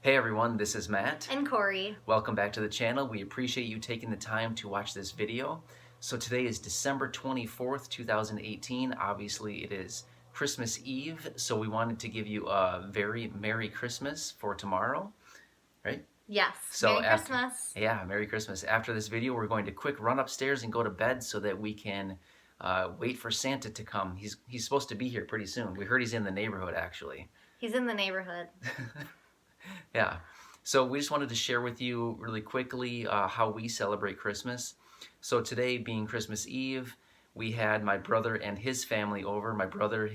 Hey everyone, this is Matt. And Corey. Welcome back to the channel. We appreciate you taking the time to watch this video. So today is December 24th, 2018. Obviously it is Christmas Eve, so we wanted to give you a very Merry Christmas for tomorrow, right? Yes, So Merry Christmas. Yeah, Merry Christmas. After this video, we're going to quick run upstairs and go to bed so that we can wait for Santa to come. He's supposed to be here pretty soon. We heard he's in the neighborhood, actually. He's in the neighborhood. Yeah, so we just wanted to share with you really quickly how we celebrate Christmas. So today being Christmas Eve, we had my brother and his family over. My brother,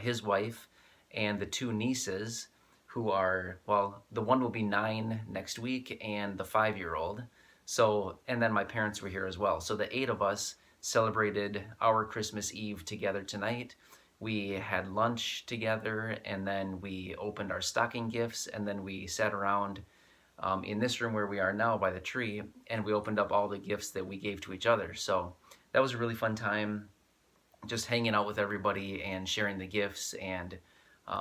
his wife, and the two nieces who are, well, the one will be 9 next week and the 5-year-old. So, and then my parents were here as well. So the 8 of us celebrated our Christmas Eve together tonight. We had lunch together, and then we opened our stocking gifts, and then we sat around in this room where we are now by the tree, and we opened up all the gifts that we gave to each other. So that was a really fun time, just hanging out with everybody and sharing the gifts and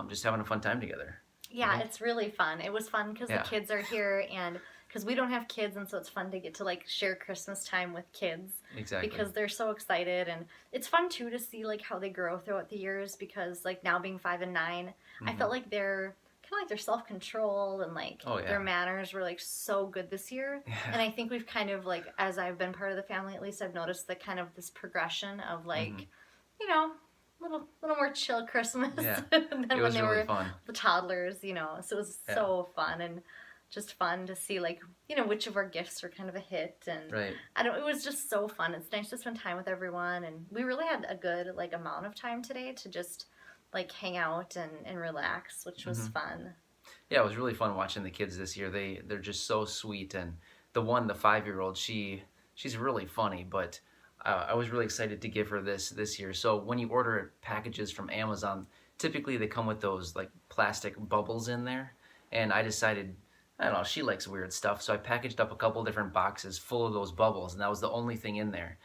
just having a fun time together. Yeah, it's really fun. It was fun because the kids are here, and because we don't have kids, and so it's fun to get to like share Christmas time with kids. Exactly. Because they're so excited, and it's fun too to see like how they grow throughout the years. Because like now being 5 and 9, I felt like they're kind of like their self-control and like their manners were like so good this year. And I think we've kind of like, as I've been part of the family, at least I've noticed the kind of this progression of like, you know, little more chill Christmas than when they were the toddlers, you know. So it was so fun and just fun to see like, you know, which of our gifts were kind of a hit, and it was just so fun. It's nice to spend time with everyone, and we really had a good like amount of time today to just like hang out and relax, which was fun. Yeah, it was really fun watching the kids this year. They're just so sweet, and the 5-year-old, she's really funny, but I was really excited to give her this year. So when you order packages from Amazon, typically they come with those like plastic bubbles in there, and I decided, I don't know, she likes weird stuff, so I packaged up a couple different boxes full of those bubbles, and that was the only thing in there.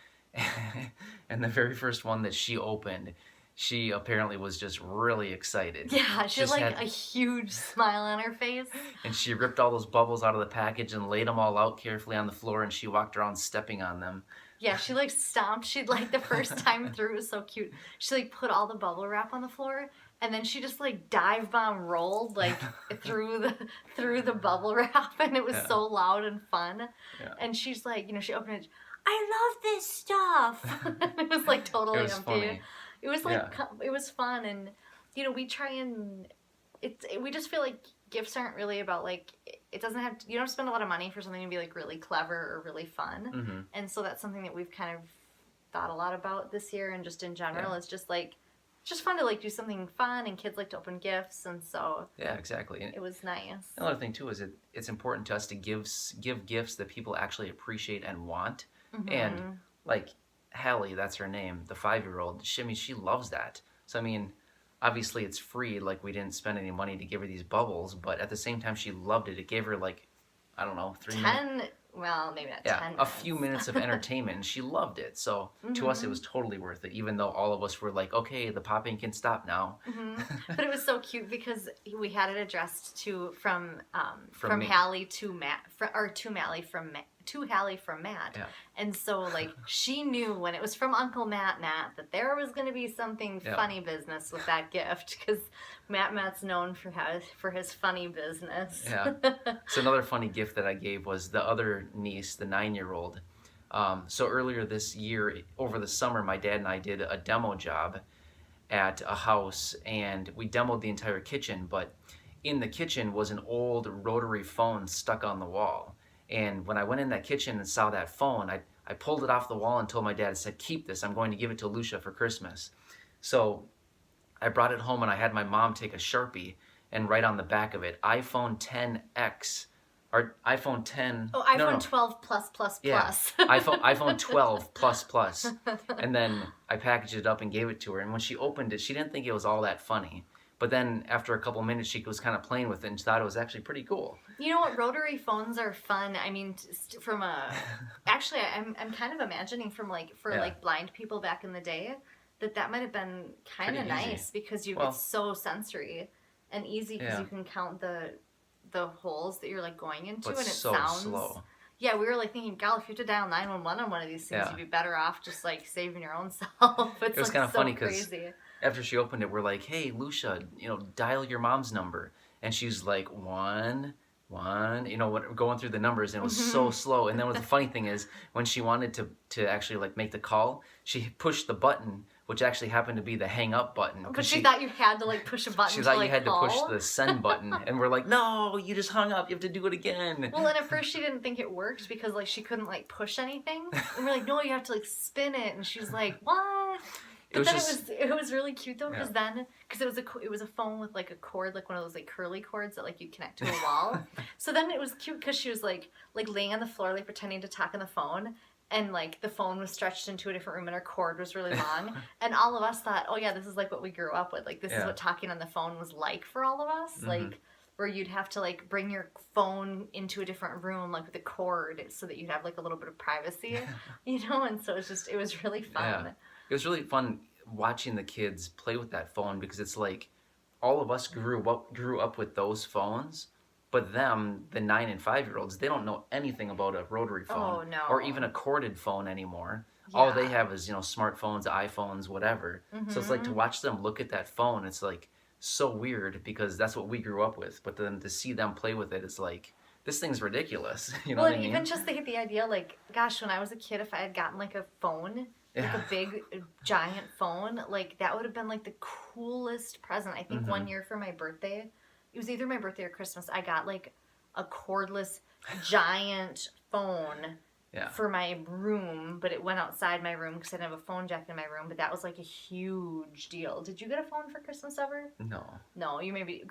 And the very first one that she opened, she apparently was just really excited. Yeah, she had like a huge smile on her face. And she ripped all those bubbles out of the package and laid them all out carefully on the floor, and she walked around stepping on them. Yeah, she like stomped. She'd like the first time through, it was so cute. She like put all the bubble wrap on the floor, and then she just like dive bomb rolled like through the bubble wrap, and it was so loud and fun. Yeah. And she's like, you know, she opened it. I love this stuff. It was like totally empty. Funny. It was like it was fun, and you know, we try and we just feel like gifts aren't really about like, it doesn't have to, you don't spend a lot of money for something to be like really clever or really fun. And so that's something that we've kind of thought a lot about this year, and just in general it's just like, it's just fun to like do something fun, and kids like to open gifts, and so exactly. And it was nice. Another thing too is it's important to us to give gifts that people actually appreciate and want. And like Hallie, that's her name, the 5-year-old, she loves that. So I mean, obviously it's free, like we didn't spend any money to give her these bubbles, but at the same time she loved it. It gave her like, I don't know, 3 minutes. Well, maybe not 10 minutes. A few minutes of entertainment, and she loved it. So to us it was totally worth it, even though all of us were like, okay, the popping can stop now. But it was so cute because we had it addressed from Hallie to Matt, to Hallie from Matt. Yeah. And so like she knew when it was from Uncle Matt that there was going to be something funny business with that gift, because Matt's known for his funny business. Yeah. So another funny gift that I gave was the other niece, the 9-year-old. So earlier this year, over the summer, my dad and I did a demo job at a house, and we demoed the entire kitchen, but in the kitchen was an old rotary phone stuck on the wall. And when I went in that kitchen and saw that phone, I pulled it off the wall and told my dad, I said, keep this, I'm going to give it to Lucia for Christmas. So I brought it home, and I had my mom take a Sharpie and write on the back of it, iPhone 10X, or iPhone 10. Oh, iPhone 12 plus plus plus. Yeah, iPhone 12 plus plus. And then I packaged it up and gave it to her. And when she opened it, she didn't think it was all that funny. But then after a couple minutes, she was kind of playing with it and thought it was actually pretty cool. You know what? Rotary phones are fun. I mean, actually, I'm kind of imagining from like, for like blind people back in the day, that might have been kind of nice, because it's so sensory and easy, because you can count the the holes that you're like going into, But and it so sounds. slow. Yeah, we were like thinking, gal, if you have to dial 911 on one of these things, Yeah. you'd be better off just like saving your own self. It's It was like kind of so funny because crazy. after she opened it, we're like, "Hey, Lucia, dial your mom's number," and she's like, "One, one," going through the numbers, and it was so slow. And then what the funny thing is, when she wanted to actually like make the call, she pushed the button, which actually happened to be the hang up button, But because she thought you had to like push a button she to thought you like had to push call. the send button, and we're like, "No, you just hung up. You have to do it again." Well, and at first she didn't think it worked because like she couldn't like push anything, and we're like, no, you have to like spin it, and she's like, what? But then it was really cute though, because it was a phone with like a cord, like one of those like curly cords that like you connect to a wall. So then it was cute because she was like laying on the floor, like pretending to talk on the phone, and like the phone was stretched into a different room and her cord was really long, and all of us thought, oh yeah, this is like what we grew up with, like this is what talking on the phone was like for all of us, like where you'd have to like bring your phone into a different room like with a cord so that you'd have like a little bit of privacy, and so it was really fun. Yeah. It was really fun watching the kids play with that phone, because it's like all of us grew up with those phones, but them, the 9 and 5-year-olds, they don't know anything about a rotary phone Oh, no. or even a corded phone anymore. Yeah. All they have is, smartphones, iPhones, whatever. So it's like to watch them look at that phone, it's like so weird, because that's what we grew up with. But then to see them play with it, it's like, this thing's ridiculous. You know Well, what I and mean? even just the idea, like, gosh, when I was a kid, if I had gotten like a phone, like a big giant phone, like that would have been like the coolest present. I think one year for my birthday, it was either my birthday or Christmas, I got like a cordless giant phone for my room, but it went outside my room because I didn't have a phone jack in my room, but that was like a huge deal. Did you get a phone for Christmas ever? No. No, you maybe,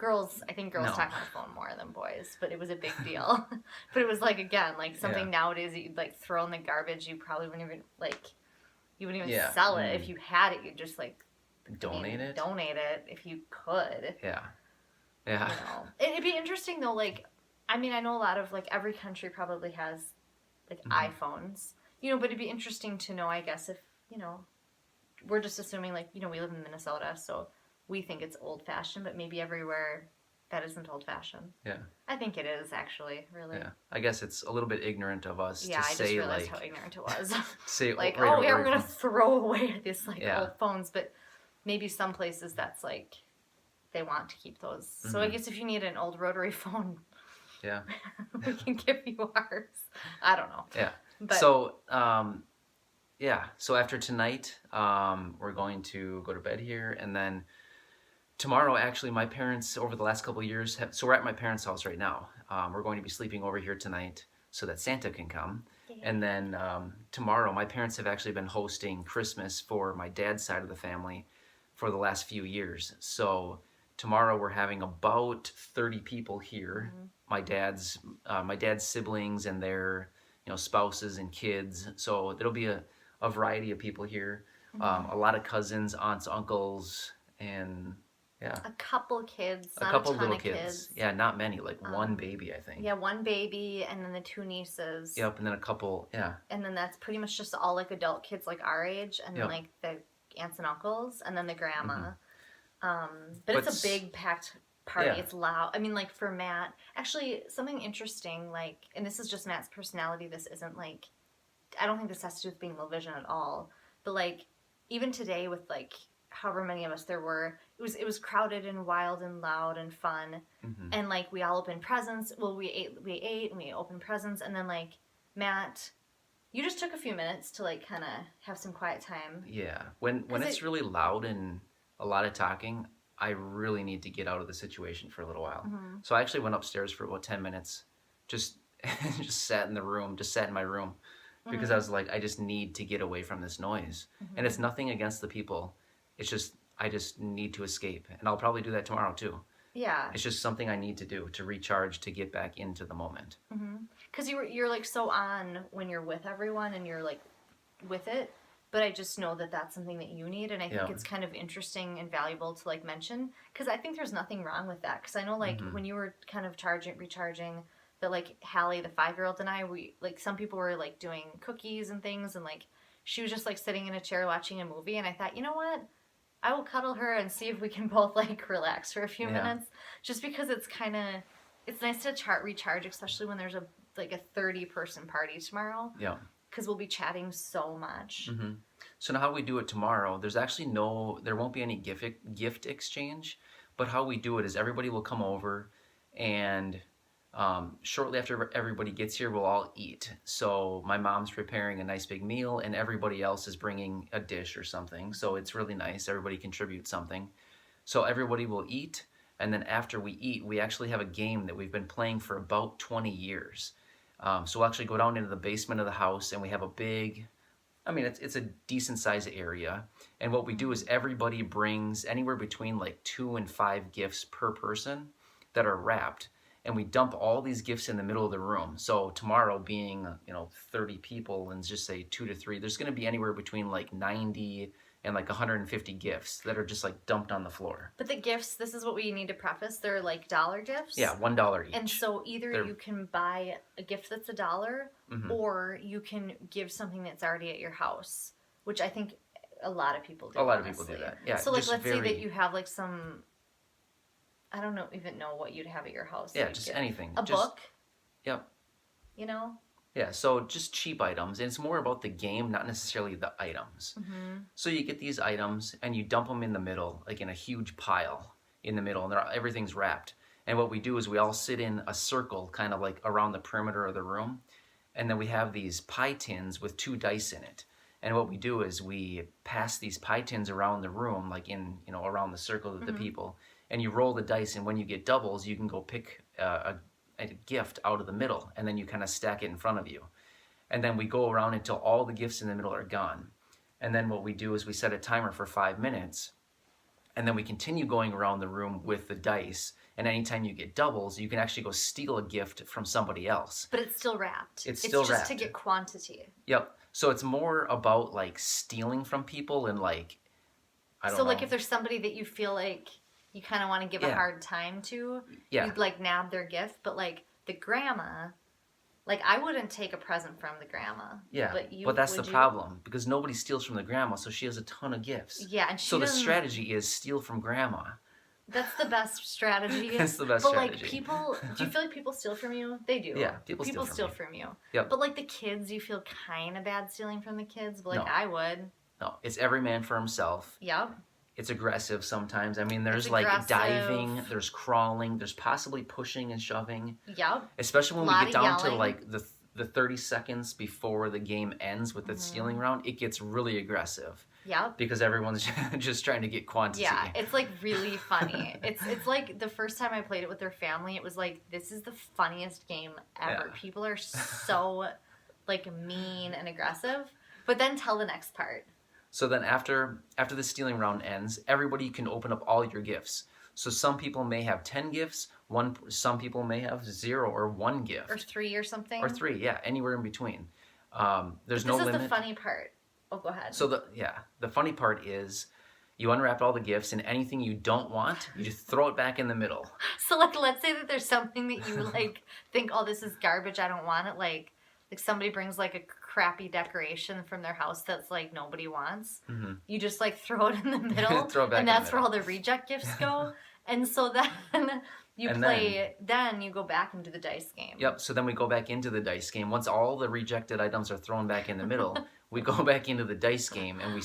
I think girls talk on the phone more than boys, but it was a big deal. But it was like, again, like something nowadays that you'd like throw in the garbage, you probably wouldn't even like, you wouldn't even sell it. If you had it, you'd just like donate it if you could. Yeah. Yeah. It'd be interesting though, like, I mean, I know a lot of like every country probably has like iPhones, but it'd be interesting to know, I guess, if, we're just assuming like, we live in Minnesota, so we think it's old fashioned, but maybe everywhere that isn't old fashioned. Yeah. I think it is actually, really. Yeah. I guess it's a little bit ignorant of us to I say, just realized like, how ignorant it was. say, like, right, oh yeah, we're going to throw away these like old phones, but maybe some places that's like, they want to keep those. So I guess if you need an old rotary phone, we can give you ours. I don't know. Yeah. But, so, so after tonight, we're going to go to bed here, and then tomorrow, actually, my parents, over the last couple of years, so we're at my parents' house right now. We're going to be sleeping over here tonight so that Santa can come. And then tomorrow, my parents have actually been hosting Christmas for my dad's side of the family for the last few years. So tomorrow we're having about 30 people here. My dad's siblings and their spouses and kids. So there'll be a variety of people here. A lot of cousins, aunts, uncles, and a couple kids, a couple little kids. Yeah, not many, like one baby, I think. Yeah, one baby, and then the 2 nieces. Yep, and then a couple, And then that's pretty much just all like adult kids like our age, and then like the aunts and uncles, and then the grandma. But it's a big packed party. It's loud. I mean, like for Matt, actually something interesting, like, and this is just Matt's personality. This isn't like, I don't think this has to do with being low vision at all. But like, even today with like however many of us there were, it was crowded and wild and loud and fun. And like we all opened presents. Well, we ate and we opened presents, and then like Matt, you just took a few minutes to like kind of have some quiet time. Yeah, when it's really loud and a lot of talking, I really need to get out of the situation for a little while. So I actually went upstairs for about 10 minutes, just sat in my room, because I was like, I just need to get away from this noise. And it's nothing against the people. It's just, I just need to escape. And I'll probably do that tomorrow too. Yeah. It's just something I need to do to recharge, to get back into the moment. Because you're like so on when you're with everyone and you're like with it. But I just know that that's something that you need, and I think it's kind of interesting and valuable to like mention, because I think there's nothing wrong with that. Because I know like when you were kind of recharging, that like Hallie, the 5-year-old, and I, we like, some people were like doing cookies and things, and like she was just like sitting in a chair watching a movie, and I thought, you know what, I will cuddle her and see if we can both like relax for a few minutes, just because it's kind of, It's nice to recharge, especially when there's a 30-person party tomorrow, Yeah. because we'll be chatting so much. Mm-hmm. So now how we do it tomorrow, there won't be any gift exchange, but how we do it is everybody will come over, and shortly after everybody gets here, we'll all eat. So my mom's preparing a nice big meal, and everybody else is bringing a dish or something. So it's really nice. Everybody contributes something. So everybody will eat, and then after we eat, we actually have a game that we've been playing for about 20 years. So we'll actually go down into the basement of the house, and we have it's a decent sized area. And what we do is everybody brings anywhere between like 2 and 5 gifts per person that are wrapped. And we dump all these gifts in the middle of the room. So tomorrow being, 30 people, and just say 2 to 3, there's going to be anywhere between like 90 and like 150 gifts that are just like dumped on the floor. But the gifts, this is what we need to preface, they're like dollar gifts. Yeah, $1 each. And so either you can buy a gift that's $1, Mhm. or you can give something that's already at your house, which I think a lot of people do. A lot of people do that. Yeah. So like, just let's say that you have like some, I don't even know what you'd have at your house. Yeah, just anything. A book. Yep. You know? Yeah, so just cheap items. And it's more about the game, not necessarily the items. Mm-hmm. So you get these items and you dump them in the middle, like in a huge pile in the middle, and everything's wrapped. And what we do is we all sit in a circle, kind of like around the perimeter of the room. And then we have these pie tins with 2 dice in it. And what we do is we pass these pie tins around the room, like around the circle of the people. And you roll the dice, and when you get doubles, you can go pick a gift out of the middle, and then you kind of stack it in front of you. And then we go around until all the gifts in the middle are gone. And then what we do is we set a timer for 5 minutes, and then we continue going around the room with the dice. And anytime you get doubles, you can actually go steal a gift from somebody else. But it's still wrapped. It's still just wrapped. to get quantity. Yep. So it's more about like stealing from people, and like, I don't know. So like if there's somebody that you feel like you kind of want to give a hard time to, you'd like nab their gift. But like the grandma, like I wouldn't take a present from the grandma. Yeah, but that's the problem, because nobody steals from the grandma, so she has a ton of gifts. Yeah, and so the strategy is steal from grandma. That's the best strategy. That's the best but strategy. Like people, do you feel like people steal from you? They do. Yeah, people steal from you. Yep. But like the kids, you feel kind of bad stealing from the kids. But like No. I would. No, it's every man for himself. Yep. It's aggressive sometimes. I mean, there's It's like aggressive. diving, there's crawling, there's possibly pushing and shoving. Yep. Especially when Lot we get of down to yelling. like the 30 seconds before the game ends with the stealing round, it gets really aggressive. Yep. Because everyone's just trying to get quantity. Yeah, it's like really funny. It's like the first time I played it with their family, it was like, this is the funniest game ever. Yeah. People are so like mean and aggressive. But then tell the next part. So then after the stealing round ends, everybody can open up all your gifts. So some people may have 10 gifts, some people may have 0 or 1 gift. Or 3 or something. Or 3, yeah, anywhere in between. There's no limit. This is the funny part. Oh, go ahead. So the funny part is you unwrap all the gifts, and anything you don't want, you just throw it back in the middle. So like, let's say that there's something that you like think, oh, this is garbage, I don't want it. Like somebody brings like a crappy decoration from their house that's like nobody wants. Mm-hmm. You just like throw it in the middle, Throw it back and in the that's where all the reject gifts go. And so then then you go back into the dice game. Yep, so then we go back into the dice game. Once all the rejected items are thrown back in the middle, we go back into the dice game, and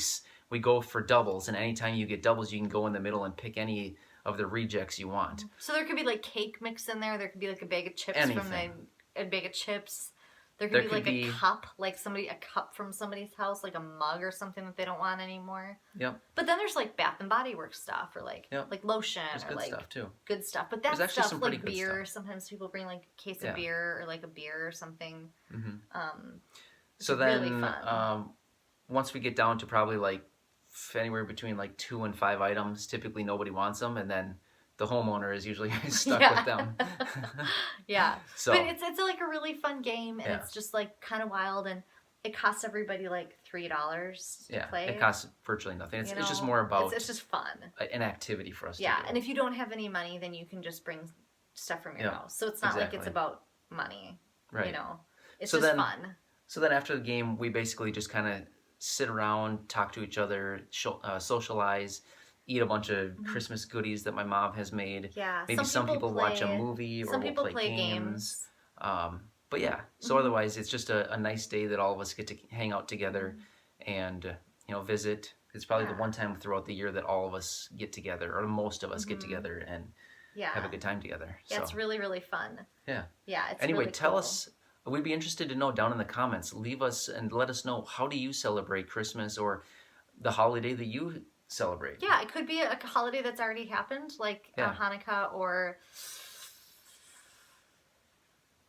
we go for doubles. And anytime you get doubles, you can go in the middle and pick any of the rejects you want. So there could be like cake mixed in there. There could be like a bag of chips a bag of chips. There could be a cup, like a cup from somebody's house, like a mug or something that they don't want anymore. Yep. But then there's like Bath and Body Works stuff, or like lotion, There's or good like stuff too. Good stuff. But that's actually stuff some like pretty good beer. stuff. Sometimes people bring like a case of beer or like a beer or something. Mm-hmm. It's So then, really fun. once we get down to probably like anywhere between like 2 and 5 items, typically nobody wants them, and then the homeowner is usually stuck with them. Yeah. So, but it's like a really fun game, and it's just like kind of wild, and it costs everybody like $3 to play. It costs virtually nothing. It's just more about it's just fun. An activity for us to Yeah, do. and if you don't have any money, then you can just bring stuff from your house. So it's not like it's about money. Right. You know, it's So just then- fun. So then after the game, we basically just kind of sit around, talk to each other, socialize, eat a bunch of Christmas goodies that my mom has made. Yeah. Maybe some people watch a movie or Some we'll people play play games. But yeah, so otherwise it's just a nice day that all of us get to hang out together and visit. It's probably the one time throughout the year that all of us get together, or most of us get together and have a good time together. Yeah, so. It's really, really fun. Yeah. Yeah, it's anyway, really tell cool. us. We'd be interested to know down in the comments. Leave us and let us know, how do you celebrate Christmas or the holiday that you celebrate? Yeah, it could be a holiday that's already happened, like Hanukkah, or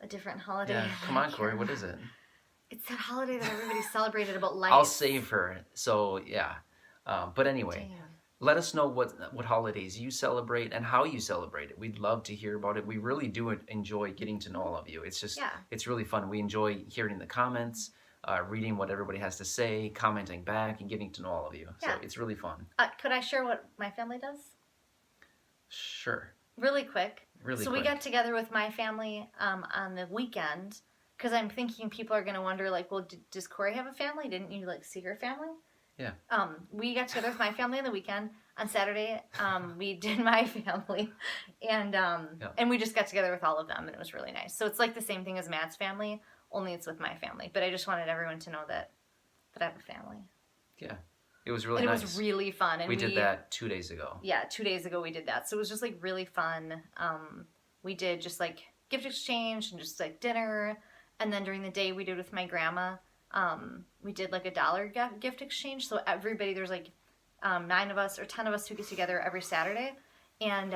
a different holiday. Yeah, come on, Corey, what is it? It's that holiday that everybody celebrated about life. I'll save her. So yeah, but anyway, let us know what holidays you celebrate and how you celebrate it. We'd love to hear about it. We really do enjoy getting to know all of you. It's just it's really fun. We enjoy hearing the comments, reading what everybody has to say, commenting back, and getting to know all of you. So it's really fun. Could I share what my family does? Sure. Really quick. Really so quick. We got together with my family on the weekend, because I'm thinking people are going to wonder, like, well, does Corey have a family? Didn't you, like, see her family? Yeah. We got together with my family on the weekend. On Saturday, we did my family, and we just got together with all of them, and it was really nice. So it's like the same thing as Matt's family, only it's with my family. But I just wanted everyone to know that I have a family. Yeah. It was really nice. nice. It was really fun. And we did that 2 days ago. Yeah, 2 days ago we did that. So it was just like really fun. We did just like gift exchange and just like dinner. And then during the day we did with my grandma, we did like a $1 gift exchange. So everybody, there's like 9 of us or 10 of us who get together every Saturday. And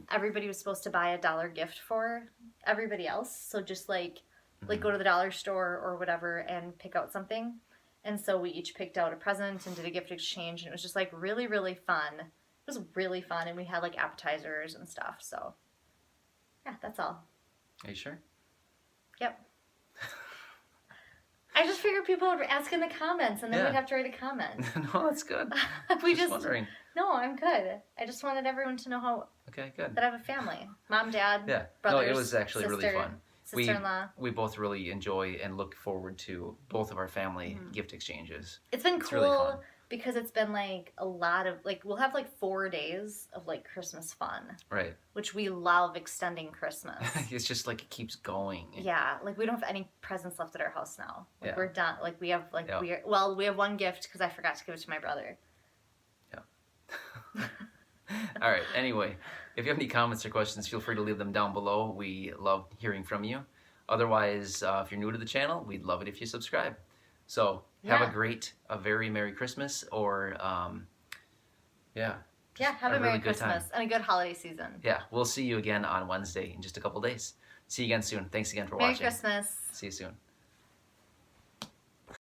everybody was supposed to buy a $1 gift for everybody else. So just like go to the dollar store or whatever and pick out something. And so we each picked out a present and did a gift exchange, and it was just like really, really fun. It was really fun, and we had like appetizers and stuff. So yeah, that's all. Are you sure? Yep. I just figured people would ask in the comments, and then we'd have to write a comment. No, that's good. we just wondering. No, I'm good. I just wanted everyone to know how. Okay, good. That I have a family, mom, dad, brothers. No, it was actually really fun. Sister-in-law. We both really enjoy and look forward to both of our family gift exchanges. It's been cool really fun. Because it's been like a lot of like we'll have like 4 days of like Christmas fun. Right. Which we love extending Christmas. It's just like it keeps going. Yeah, like we don't have any presents left at our house now. Like we're done. Like we have like we have one gift because I forgot to give it to my brother. Yeah. All right. Anyway, if you have any comments or questions, feel free to leave them down below. We love hearing from you. Otherwise, if you're new to the channel, we'd love it if you subscribe. So have a very Merry Christmas, or have a Merry Christmas and a good holiday season. Yeah, we'll see you again on Wednesday in just a couple days. See you again soon. Thanks again for watching. Merry Christmas. See you soon.